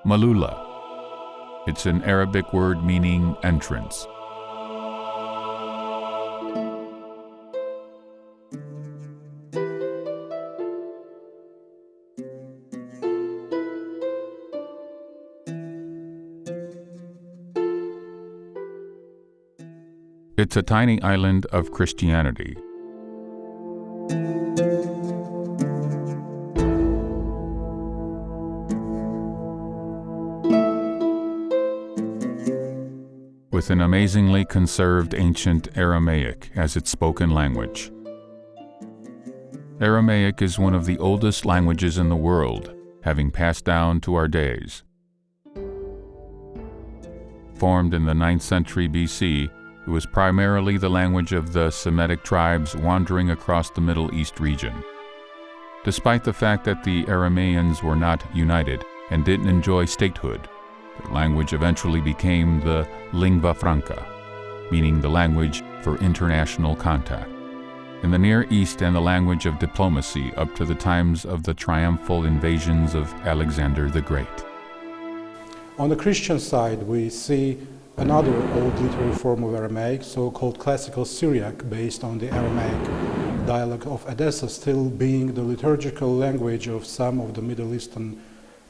Malula. It's an Arabic word meaning entrance. It's a tiny island of Christianity. With an amazingly conserved ancient Aramaic as its spoken language. Aramaic is one of the oldest languages in the world, having passed down to our days. Formed in the 9th century BC, it was primarily the language of the Semitic tribes wandering across the Middle East region. Despite the fact that the Arameans were not united and didn't enjoy statehood, the language eventually became the lingua franca, meaning the language for international contact. In the Near East and the language of diplomacy up to the times of the triumphal invasions of Alexander the Great. On the Christian side, we see another old literary form of Aramaic, so-called classical Syriac, based on the Aramaic dialect of Edessa, still being the liturgical language of some of the Middle Eastern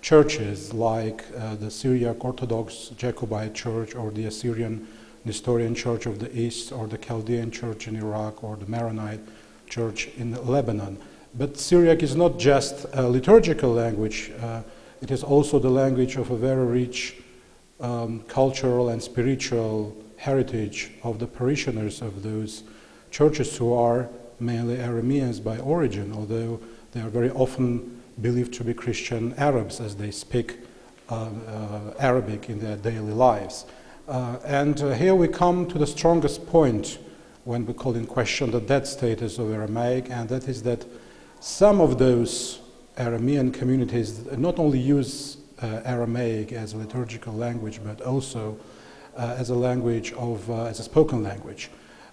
churches, like the Syriac Orthodox Jacobite Church, or the Assyrian Nestorian Church of the East, or the Chaldean Church in Iraq, or the Maronite Church in Lebanon. But Syriac is not just a liturgical language, it is also the language of a very rich cultural and spiritual heritage of the parishioners of those churches, who are mainly Arameans by origin, although they are very often believed to be Christian Arabs, as they speak Arabic in their daily lives. And here we come to the strongest point when we call in question the dead status of Aramaic, and that is that some of those Aramean communities not only use Aramaic as a liturgical language, but also as a language of, as a spoken language.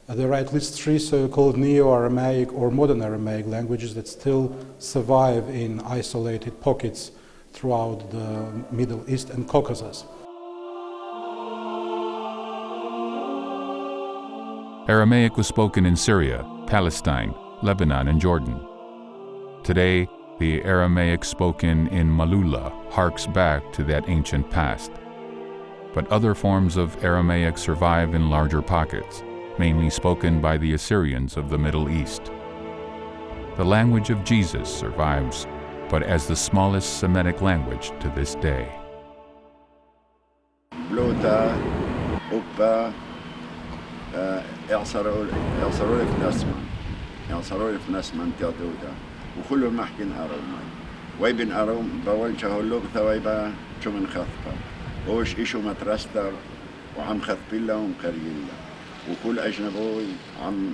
There are at least 3 so-called Neo-Aramaic or Modern Aramaic languages that still survive in isolated pockets throughout the Middle East and Caucasus. Aramaic was spoken in Syria, Palestine, Lebanon, and Jordan. Today, the Aramaic spoken in Malula harks back to that ancient past. But other forms of Aramaic survive in larger pockets, mainly spoken by the Assyrians of the Middle East. The language of Jesus survives, but as the smallest Semitic language to this day. بلوتا أوبا يعصروا في نسمة تيادودا وكلهم محكين أروم ويبن أروم بول شهولوك ثويبا شو من خطبة وش إيشو مترستر وعم خطبيلا ومكريلا وكل أجنبوي عم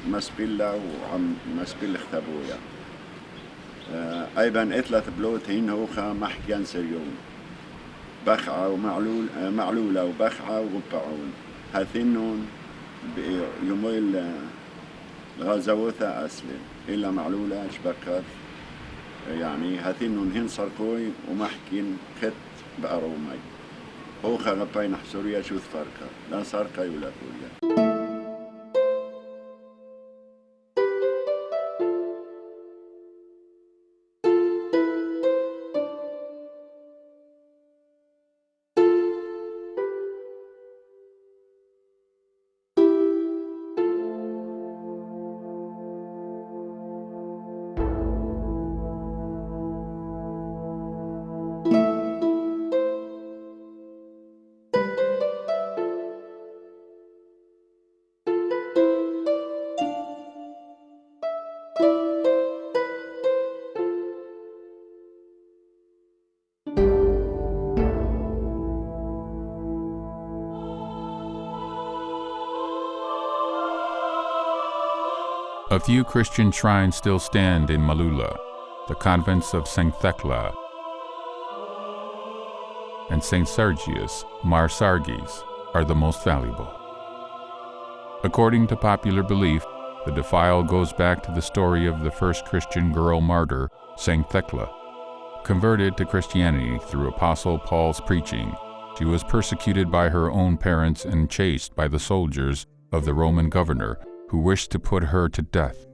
مسبيلا وعم مسبيل اختبويا أيضا إثلاث بلوت هين هوخا محكيان سريون بخعة ومعلولة وبخعة وغبعون هثينون يومي الغزوثة أسلم إلا معلولة شبكات يعني هثينون هين صركوي ومحكين خط بأرومي هوخا غبين سوريا شو ثفركا لا صاركا ولا كوريا. A few Christian shrines still stand in Malula. The convents of St. Thecla and St. Sergius Marsargis are the most valuable. According to popular belief, the defile goes back to the story of the first Christian girl martyr, St. Thecla, Converted to Christianity through Apostle Paul's preaching, she was persecuted by her own parents and chased by the soldiers of the Roman governor who wished to put her to death.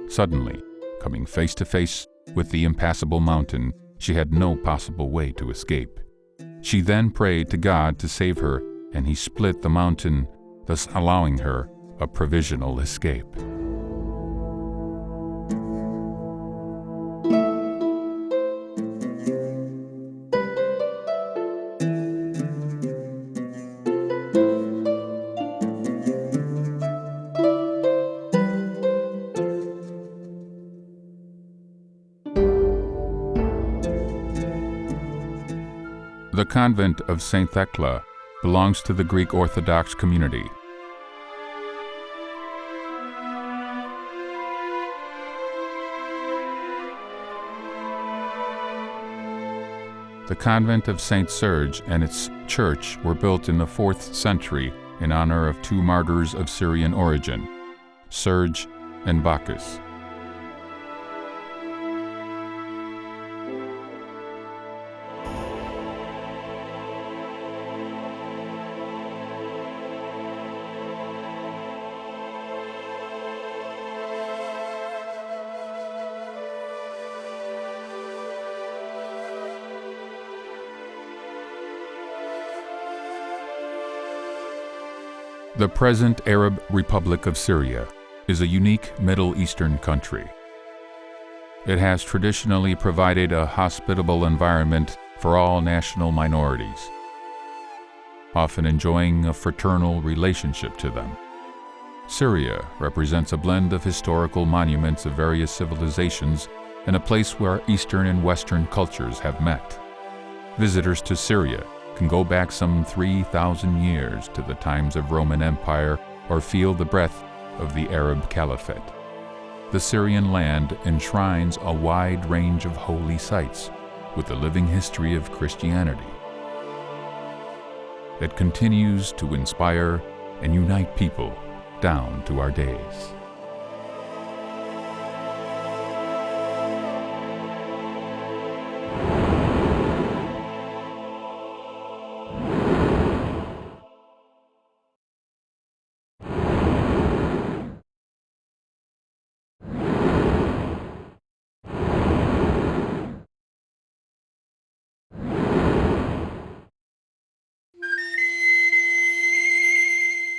Suddenly, coming face to face with the impassable mountain, she had no possible way to escape. She then prayed to God to save her, and he split the mountain, thus allowing her a provisional escape. The convent of St. Thecla belongs to the Greek Orthodox community. The convent of St. Serge and its church were built in the 4th century in honor of two martyrs of Syrian origin, Serge and Bacchus. The present Arab Republic of Syria is a unique Middle Eastern country. It has traditionally provided a hospitable environment for all national minorities, often enjoying a fraternal relationship to them. Syria represents a blend of historical monuments of various civilizations and a place where Eastern and Western cultures have met. Visitors to Syria can go back some 3,000 years to the times of Roman Empire or feel the breath of the Arab Caliphate. The Syrian land enshrines a wide range of holy sites with the living history of Christianity. It continues to inspire and unite people down to our days.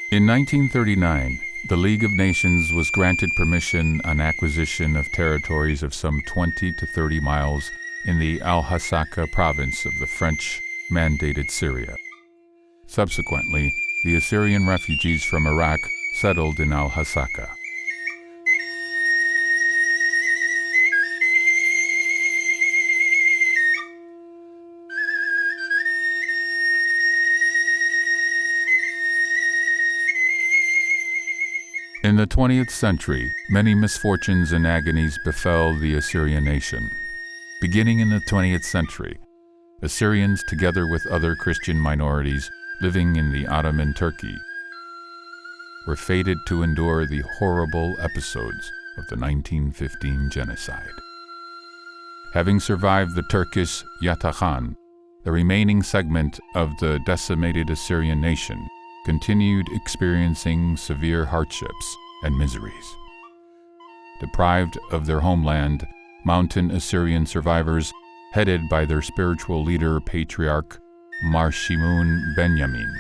In 1939, the League of Nations was granted permission on acquisition of territories of some 20 to 30 miles in the Al-Hasaka province of the French-mandated Syria. Subsequently, the Assyrian refugees from Iraq settled in Al-Hasaka. In the 20th century, many misfortunes and agonies befell the Assyrian nation. Beginning in the 20th century, Assyrians, together with other Christian minorities living in the Ottoman Turkey, were fated to endure the horrible episodes of the 1915 genocide. Having survived the Turkish Yatahan, the remaining segment of the decimated Assyrian nation continued experiencing severe hardships and miseries. Deprived of their homeland, mountain Assyrian survivors, headed by their spiritual leader, Patriarch Marshimun Benyamin,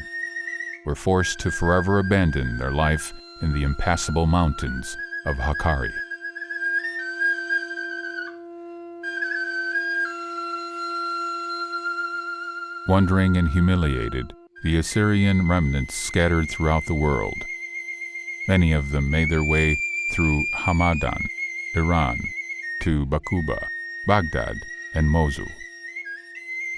were forced to forever abandon their life in the impassable mountains of Hakkari. Wandering and humiliated, the Assyrian remnants scattered throughout the world. Many of them made their way through Hamadan, Iran, to Bakuba, Baghdad, and Mosul.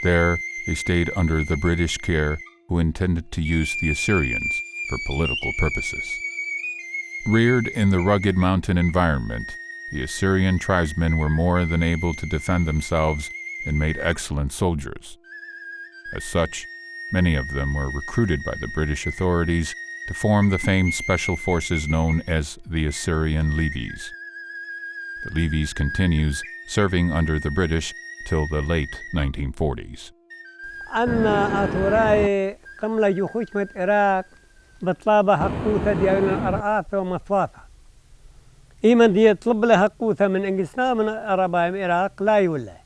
There, they stayed under the British care, who intended to use the Assyrians for political purposes. Reared in the rugged mountain environment, the Assyrian tribesmen were more than able to defend themselves and made excellent soldiers. As such, many of them were recruited by the British authorities to form the famed special forces known as the Assyrian Levies. The Levies continues serving under the British till the late 1940s. أنا أتوراي قملة جوخوشمة العراق بطلابة حقوثة ديال الأرآثة ومطواثة. إيمن دي يطلب لها حقوثة من إنجلسنا من أربايم العراق لا يولى.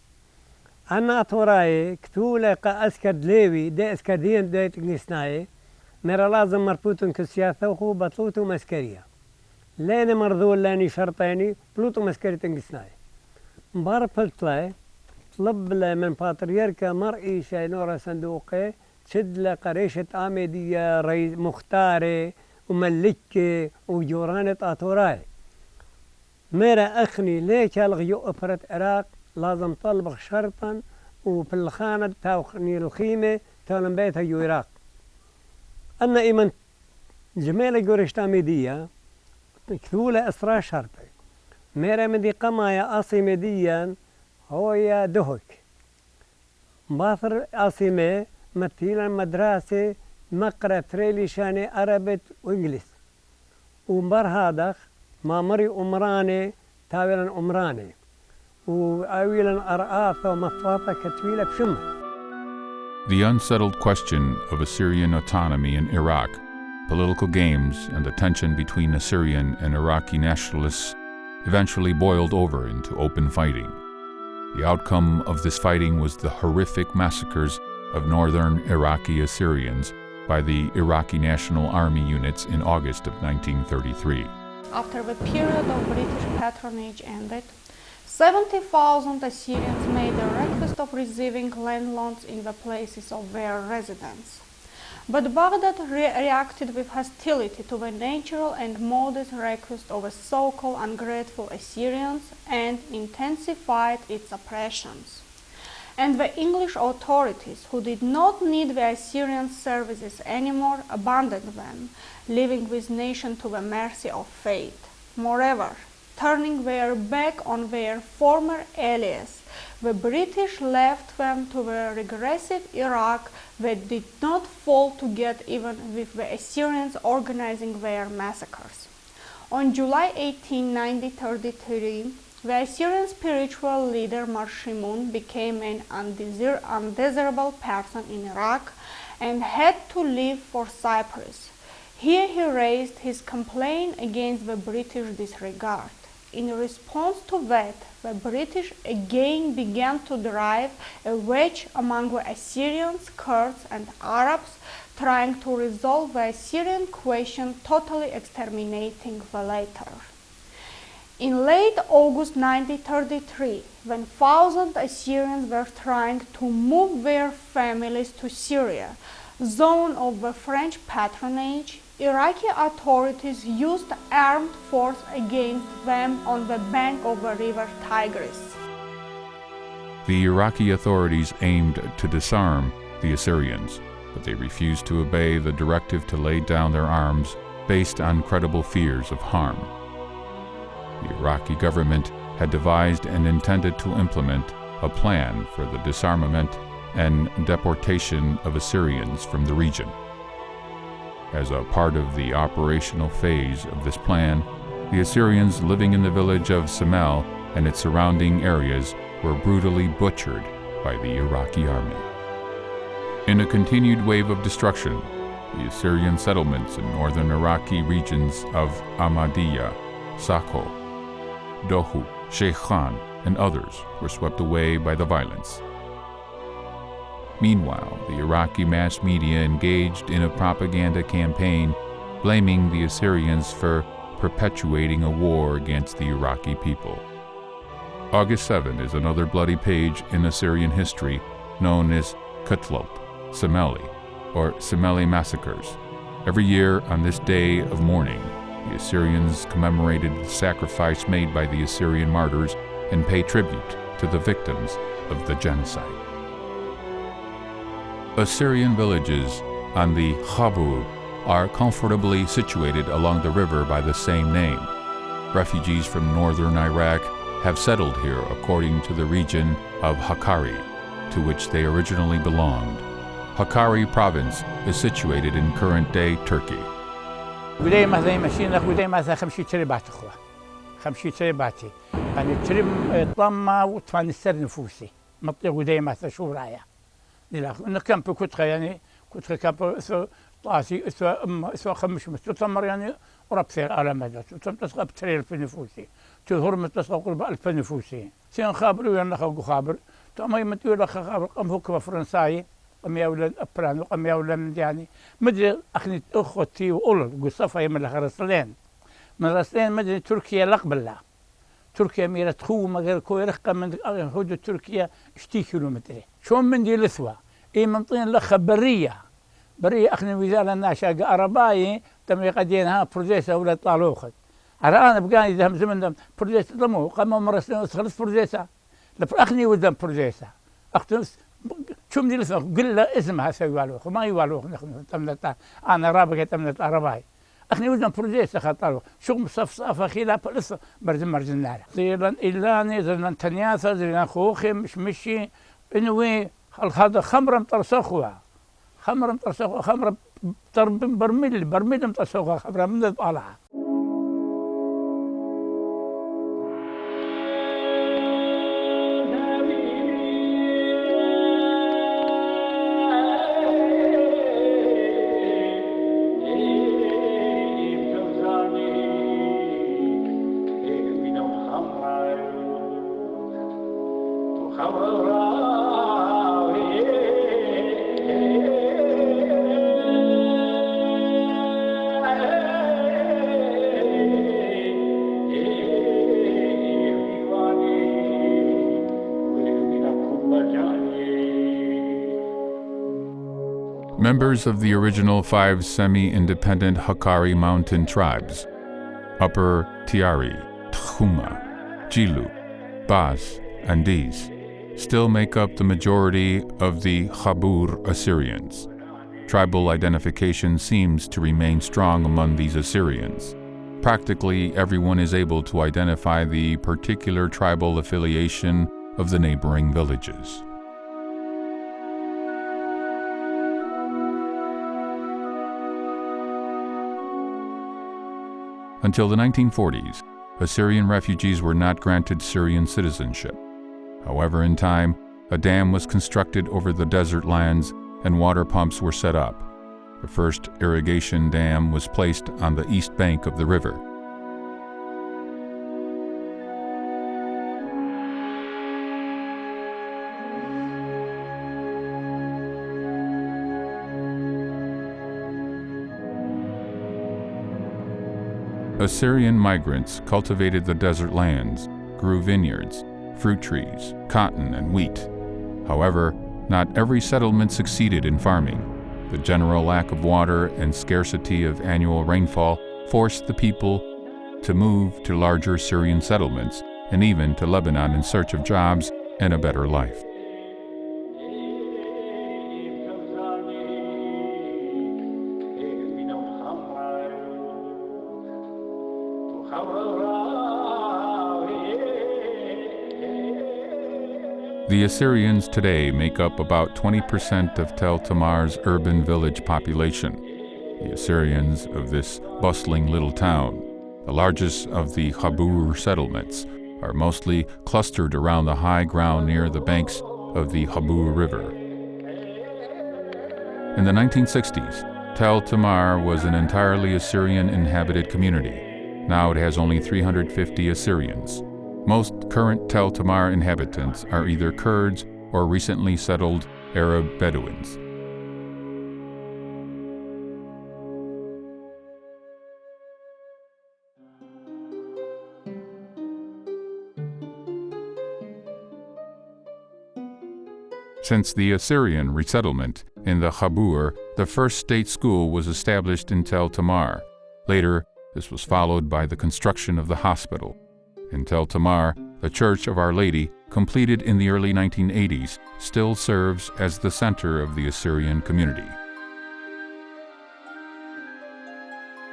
أنا أتوراي كتولة أسكد ليوي دي أسكدين دي إنجلسناي مرا لازم مربوطن كسياسة وخو بطلوتو مسكرية. لين مرذول لاني شرطيني بلوتو مسكرية إنجلسناي. مبار بلتلاي طلب له من باتريركا مرئي شاينورا صندوقي تشد له قريشة آميدية رئيس مختاري وملكي وجورانة آتوراي. ميرا أخني ليش ألغيو أفرة عراق لازم طلب شرطا وفي الخانة تاوخني الخيمة تولن بيتها يو عراق. أنا إيمن جميلة جورشت آميدية كثولة أسرى شرطي. ميرا مدي قمايا أصي مديا هو يا دهك باثر عاصمة مثيلا مدرسة مقرأ تريلي شاني عربي وإنجليز ومبر هذا مامري أمراني تاويلا أمراني وأويلا أرآثة ومفاطة كتويلة بشمة. The unsettled question of Assyrian autonomy in Iraq, political games, and the tension between Assyrian and Iraqi nationalists eventually boiled over into open fighting. The outcome of this fighting was the horrific massacres of northern Iraqi Assyrians by the Iraqi National Army units in August of 1933. After the period of British patronage ended, 70,000 Assyrians made a request of receiving land loans in the places of their residence. But Baghdad reacted with hostility to the natural and modest request of the so-called ungrateful Assyrians and intensified its oppressions. And the English authorities, who did not need the Assyrian services anymore, abandoned them, leaving this nation to the mercy of fate. Moreover, turning their back on their former allies, the British left them to the regressive Iraq that did not fall to get even with the Assyrians organizing their massacres. On July 18, 1933, the Assyrian spiritual leader Marshimun became an undesirable person in Iraq and had to leave for Cyprus. Here he raised his complaint against the British disregard. In response to that, the British again began to drive a wedge among the Assyrians, Kurds, and Arabs, trying to resolve the Assyrian question, totally exterminating the latter. In late August 1933, when thousands of Assyrians were trying to move their families to Syria, zone of the French patronage, Iraqi authorities used armed force against them on the bank of the river Tigris. The Iraqi authorities aimed to disarm the Assyrians, but they refused to obey the directive to lay down their arms based on credible fears of harm. The Iraqi government had devised and intended to implement a plan for the disarmament and deportation of Assyrians from the region. As a part of the operational phase of this plan, the Assyrians living in the village of Samel and its surrounding areas were brutally butchered by the Iraqi army. In a continued wave of destruction, the Assyrian settlements in northern Iraqi regions of Ahmadiyya, Sakho, Dohu, Sheikh Khan, and others were swept away by the violence. Meanwhile, the Iraqi mass media engaged in a propaganda campaign blaming the Assyrians for perpetuating a war against the Iraqi people. August 7 is another bloody page in Assyrian history known as Kutlop, Semeli, or Semeli massacres. Every year on this day of mourning, the Assyrians commemorated the sacrifice made by the Assyrian martyrs and pay tribute to the victims of the genocide. Assyrian villages on the Khabur are comfortably situated along the river by the same name. Refugees from northern Iraq have settled here according to the region of Hakkari, to which they originally belonged. Hakkari province is situated in current-day Turkey. ولاية مثلا ماشينا ولاية مثلا 50 تربات أخوة 50 ترباتي يعني ترب طمة وتفان السر نفوسي مطيق دايما شورايا للاخ إن كان بكتخة يعني كتخة كان طاسي اسوا خمش مستمر يعني وربثي على مدى تسقى بتريل في نفوسي تظهر متصل قرب ألف نفوسي سين خابر ويانا خابر تما يمتيو لك خابر قم هو فرنساي قم يا ولد أبران وقم يا ولد يعني مدري أخني أخوتي وأول قصفة من الرسلين من الرسلين مدري تركيا لقبل لا تركيا ميرة تخو ما غير كوي رقم من هود تركيا اشتي كيلومتر شون من دي لثوة اي منطين لخ برية أخني وزارة الناشا أرباي تم يقدينها بروجيسة ولا طالوخت على أنا بقاني إذا هم زمن بروجيسة ضمو قام مرسلين خلص بروجيسة أخني ودم بروجيسة أختنس شو من لسه قل له اسمها سيوالوخ ما يوالوخ نحن تمنت أنا رابقة تمنت أرباي أخني ودم بروجيسة خطالو شو مصفصفة خلاف لسه مرجن نار زيلان إلاني زيلان تنياثة زيلان خوخي مشي إنوي هذا خمرة مترسخوها خمرة برميل مترسخوها خمرة من الطالعة. Members of the original 5 semi-independent Hakkari mountain tribes, Upper Tiari, Tkhuma, Jilu, Bas, and Dis, still make up the majority of the Khabur Assyrians. Tribal identification seems to remain strong among these Assyrians. Practically everyone is able to identify the particular tribal affiliation of the neighboring villages. Until the 1940s, Assyrian refugees were not granted Syrian citizenship. However, in time, a dam was constructed over the desert lands and water pumps were set up. The first irrigation dam was placed on the east bank of the river. Assyrian migrants cultivated the desert lands, grew vineyards, fruit trees, cotton, and wheat. However, not every settlement succeeded in farming. The general lack of water and scarcity of annual rainfall forced the people to move to larger Syrian settlements and even to Lebanon in search of jobs and a better life. The Assyrians today make up about 20% of Tel Tamar's urban village population. The Assyrians of this bustling little town, the largest of the Khabur settlements, are mostly clustered around the high ground near the banks of the Khabur River. In the 1960s, Tel Tamar was an entirely Assyrian inhabited community. Now it has only 350 Assyrians. Most current Tel Tamar inhabitants are either Kurds or recently settled Arab Bedouins. Since the Assyrian resettlement in the Khabur, the first state school was established in Tel Tamar. Later, this was followed by the construction of the hospital. In Tel Tamar, the Church of Our Lady, completed in the early 1980s, still serves as the center of the Assyrian community.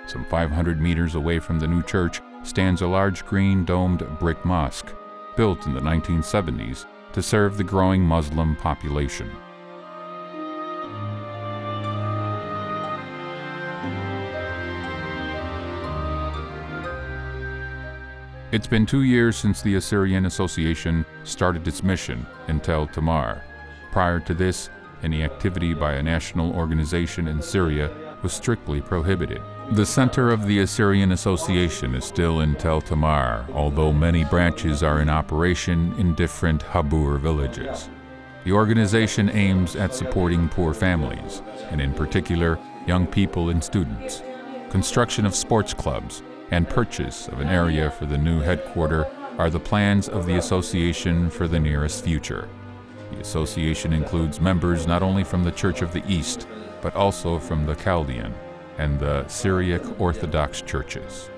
Some 500 meters away from the new church stands a large green domed brick mosque, built in the 1970s to serve the growing Muslim population. It's been 2 years since the Assyrian Association started its mission in Tel Tamar. Prior to this, any activity by a national organization in Syria was strictly prohibited. The center of the Assyrian Association is still in Tel Tamar, although many branches are in operation in different Habur villages. The organization aims at supporting poor families, and in particular, young people and students. Construction of sports clubs and purchase of an area for the new headquarters are the plans of the association for the nearest future. The association includes members not only from the Church of the East, but also from the Chaldean and the Syriac Orthodox churches.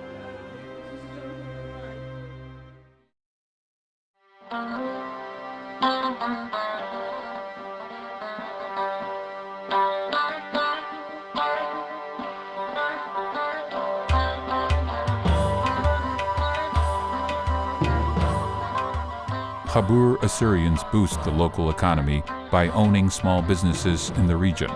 Habur Assyrians boost the local economy by owning small businesses in the region.